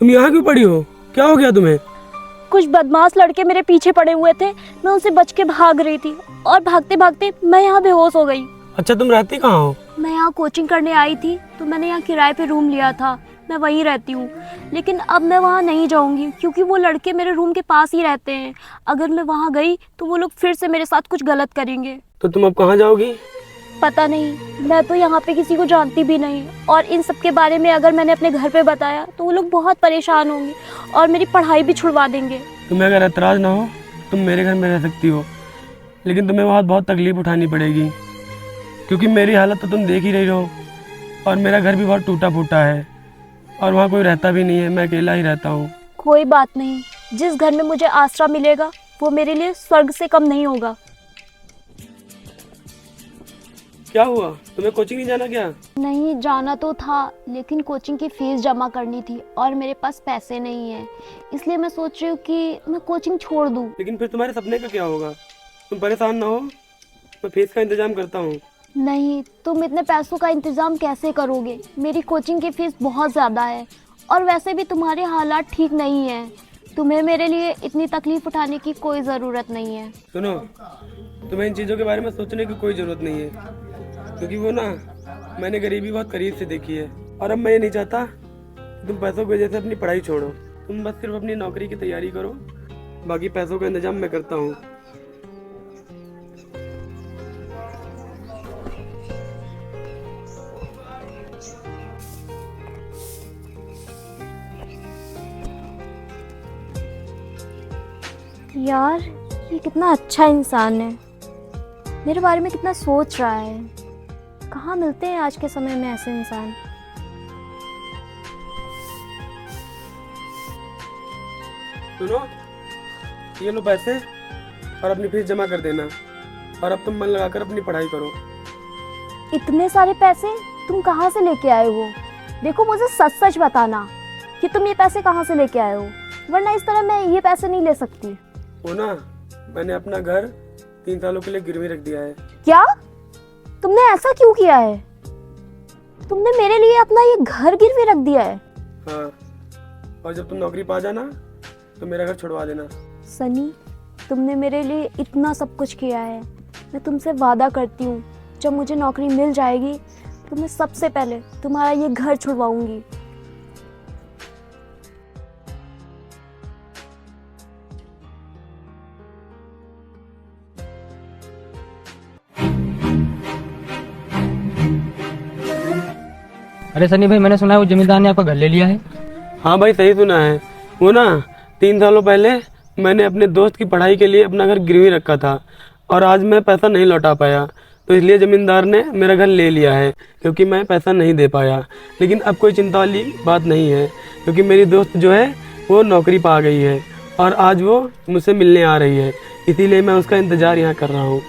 तुम यहाँ क्यों पड़ी हो? क्या हो गया तुम्हें? कुछ बदमाश लड़के मेरे पीछे पड़े हुए थे, मैं उनसे बच के भाग रही थी और भागते भागते मैं यहाँ बेहोश हो गई। अच्छा, तुम रहती कहाँ हो? मैं यहाँ कोचिंग करने आई थी तो मैंने यहाँ किराए पे रूम लिया था, मैं वहीं रहती हूँ। लेकिन अब मैं वहाँ नहीं जाऊँगी क्योंकि वो लड़के मेरे रूम के पास ही रहते हैं। अगर मैं वहाँ गई तो वो लोग फिर से मेरे साथ कुछ गलत करेंगे। तो तुम अब कहाँ जाओगी? पता नहीं, मैं तो यहाँ पे किसी को जानती भी नहीं और इन सब के बारे में अगर मैंने अपने घर पे बताया तो वो लोग बहुत परेशान होंगे और मेरी पढ़ाई भी छुड़वा देंगे। तुम्हें अगर एतराज़ ना हो तुम मेरे घर में रह सकती हो, लेकिन तुम्हें वहाँ बहुत तकलीफ उठानी पड़ेगी क्योंकि मेरी हालत तो तुम देख ही रही हो और मेरा घर भी बहुत टूटा फूटा है और वहाँ कोई रहता भी नहीं है, मैं अकेला ही रहता हूँ। कोई बात नहीं, जिस घर में मुझे आसरा मिलेगा वो मेरे लिए स्वर्ग से कम नहीं होगा। क्या हुआ, तुम्हें कोचिंग नहीं जाना क्या? नहीं जाना तो था, लेकिन कोचिंग की फीस जमा करनी थी और मेरे पास पैसे नहीं है, इसलिए मैं सोच रही हूँ कि मैं कोचिंग छोड़ दूँ। लेकिन फिर तुम्हारे सपने का क्या होगा? तुम परेशान ना हो, मैं फीस का इंतजाम करता हूँ। नहीं, तुम इतने पैसों का इंतजाम कैसे करोगे? मेरी कोचिंग की फीस बहुत ज़्यादा है और वैसे भी तुम्हारे हालात ठीक नहीं है। तुम्हें मेरे लिए इतनी तकलीफ उठाने की कोई ज़रूरत नहीं है। सुनो, तुम्हें इन चीज़ों के बारे में सोचने की कोई ज़रूरत नहीं है क्योंकि वो ना मैंने गरीबी बहुत करीब से देखी है और अब मैं ये नहीं चाहता कि तुम पैसों की वजह से अपनी पढ़ाई छोड़ो। तुम बस सिर्फ अपनी नौकरी की तैयारी करो, बाकी पैसों का इंतजाम मैं करता हूँ। यार, ये कितना अच्छा इंसान है, मेरे बारे में कितना सोच रहा है। कहाँ मिलते हैं आज के समय में ऐसे इंसान? सुनो, ये लो पैसे और अपनी फीस जमा कर देना और अब तुम मन लगाकर अपनी पढ़ाई करो। इतने सारे पैसे तुम कहाँ से लेके आए हो? देखो, मुझे सच सच बताना कि तुम ये पैसे कहाँ से लेके आए हो, वरना इस तरह मैं ये पैसे नहीं ले सकती। वो ना मैंने अपना घर 3 सालों के लिए गिरवी रख दिया है। क्या? तुमने ऐसा क्यों किया है? तुमने मेरे लिए अपना ये घर गिरवी रख दिया है? हाँ, और जब तुम नौकरी पा जाना तो मेरा घर छुड़वा देना। सनी, तुमने मेरे लिए इतना सब कुछ किया है, मैं तुमसे वादा करती हूँ जब मुझे नौकरी मिल जाएगी तो मैं सबसे पहले तुम्हारा ये घर छुड़वाऊंगी। अरे सनी भाई, मैंने सुना है वो जमींदार ने आपका घर ले लिया है। हाँ भाई, सही सुना है। वो ना 3 सालों पहले मैंने अपने दोस्त की पढ़ाई के लिए अपना घर गिरवी रखा था और आज मैं पैसा नहीं लौटा पाया, तो इसलिए ज़मींदार ने मेरा घर ले लिया है क्योंकि मैं पैसा नहीं दे पाया। लेकिन अब कोई चिंता वाली बात नहीं है क्योंकि मेरी दोस्त जो है वो नौकरी पा गई है और आज वो मुझसे मिलने आ रही है, इसीलिए मैं उसका इंतज़ार यहाँ कर रहा हूँ।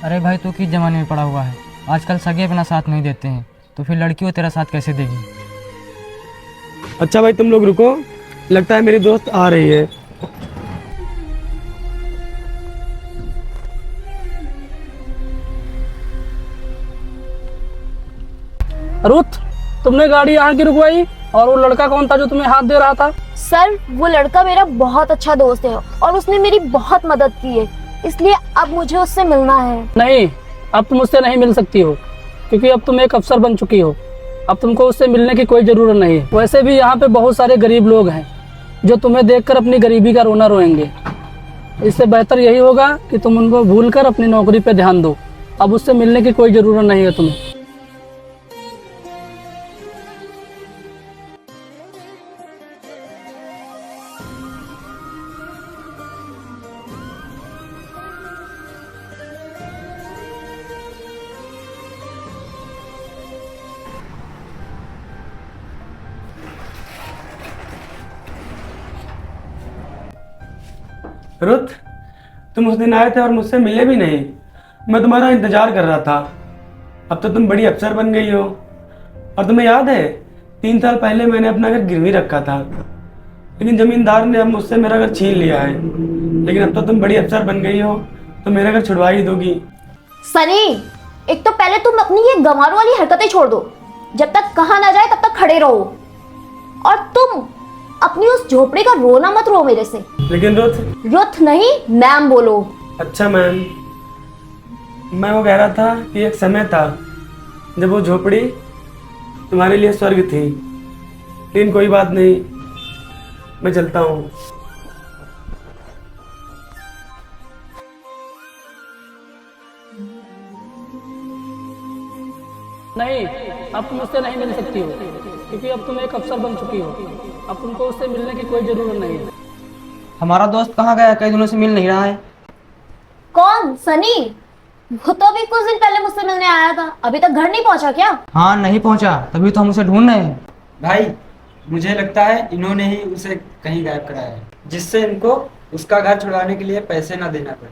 अरे भाई, तू किस जमाने में पड़ा हुआ है? आजकल सगे अपना साथ नहीं देते हैं, तो फिर लड़की वो तेरा साथ कैसे देगी? अच्छा भाई, तुम लोग रुको, लगता है मेरी दोस्त आ रही है। रुथ, तुमने गाड़ी यहाँ की रुकवाई और वो लड़का कौन था जो तुम्हें हाथ दे रहा था? सर, वो लड़का मेरा बहुत अच्छा दोस्त है और उसने मेरी बहुत मदद की है, इसलिए अब मुझे उससे मिलना है। नहीं, अब तुम उससे नहीं मिल सकती हो क्योंकि अब तुम एक अफसर बन चुकी हो। अब तुमको उससे मिलने की कोई ज़रूरत नहीं है। वैसे भी यहाँ पे बहुत सारे गरीब लोग हैं जो तुम्हें देखकर अपनी गरीबी का रोना रोएंगे। इससे बेहतर यही होगा कि तुम उनको भूलकर अपनी नौकरी पे ध्यान दो। अब उससे मिलने की कोई ज़रूरत नहीं है तुम्हें। रुत, तुम उस दिन आए थे और मुझसे मिले भी नहीं। मैं तुम्हारा इंतजार कर रहा था। अब तो तुम बड़ी अफसर बन गई हो और तुम्हें याद है 3 साल पहले मैंने अपना घर गिरवी रखा था, लेकिन जमींदार ने अब मुझसे मेरा घर छीन लिया है। लेकिन अब तो तुम बड़ी अफसर बन गई हो तो मेरा घर छुड़वा ही दोगी। सनी, एक तो पहले तुम अपनी ये गंवारों वाली हरकतें छोड़ दो। जब तक कहा ना जाए तब तक खड़े रहो। और तुम अपनी उस झोपड़ी का रोना मत रो मेरे से। लेकिन रुथ। रुथ नहीं, मैम बोलो। अच्छा मैम, मैं वो कह रहा था कि एक समय था जब वो झोपड़ी तुम्हारे लिए स्वर्ग थी। लेकिन कोई बात नहीं, मैं चलता हूँ। नहीं, अब तुम उससे नहीं मिल सकती हो, क्योंकि अब तुम एक अफसर बन चुकी हो। अब तुमको उससे मिलने की कोई जरूरत नहीं है। हमारा दोस्त कहाँ गया? कई दिनों से मिल नहीं रहा है। कौन? सनी? वो तो अभी कुछ दिन पहले मुझसे मिलने आया था, अभी तक घर नहीं पहुंचा क्या? हाँ, नहीं पहुंचा, तभी तो हम उसे ढूंढ रहे हैं। भाई, मुझे लगता है इन्होंने ही उसे कहीं गायब कराया है, जिससे इनको उसका घर छुड़वाने के लिए पैसे ना देना पड़े।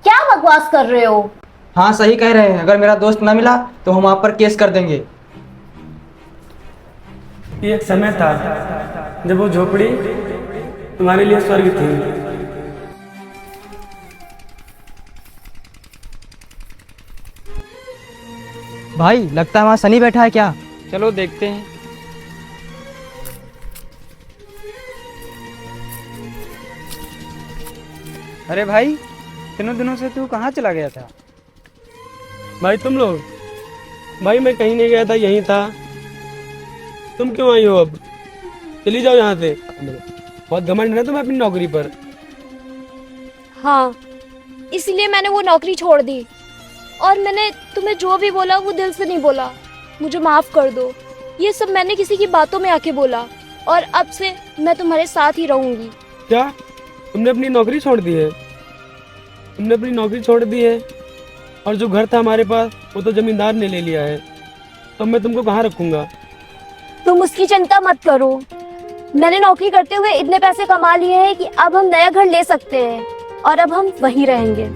क्या बकवास कर रहे हो? हाँ, सही कह रहे हैं। अगर मेरा दोस्त ना मिला तो हम आप पर केस कर देंगे। ये एक समय था जब वो झोपड़ी तुम्हारे लिए स्वर्ग थी। भाई, लगता है वहाँ सनी बैठा है क्या? चलो देखते हैं। अरे भाई, इतने दिनों से तू कहाँ चला गया था? भाई तुम लोग? भाई मैं कहीं नहीं गया था, यहीं था। तुम क्यों आई हो अब? चली जाओ यहाँ से। बहुत घमंड है ना तुम्हें अपनी नौकरी पर। हाँ, इसलिए मैंने वो नौकरी छोड़ दी। और मैंने तुम्हें जो भी बोला वो दिल से नहीं बोला। मुझे माफ कर दो। ये सब मैंने किसी की बातों में आके बोला, और अब से मैं तुम्हारे साथ ही रहूंगी। क्या तुमने अपनी नौकरी छोड़ दी है? तुमने अपनी नौकरी छोड़ दी है, और जो घर था हमारे पास वो तो जमींदार ने ले लिया है। तो मैं तुमको कहाँ रखूँगा? तुम उसकी चिंता मत करो। मैंने नौकरी करते हुए इतने पैसे कमा लिए हैं कि अब हम नया घर ले सकते हैं, और अब हम वहीं रहेंगे।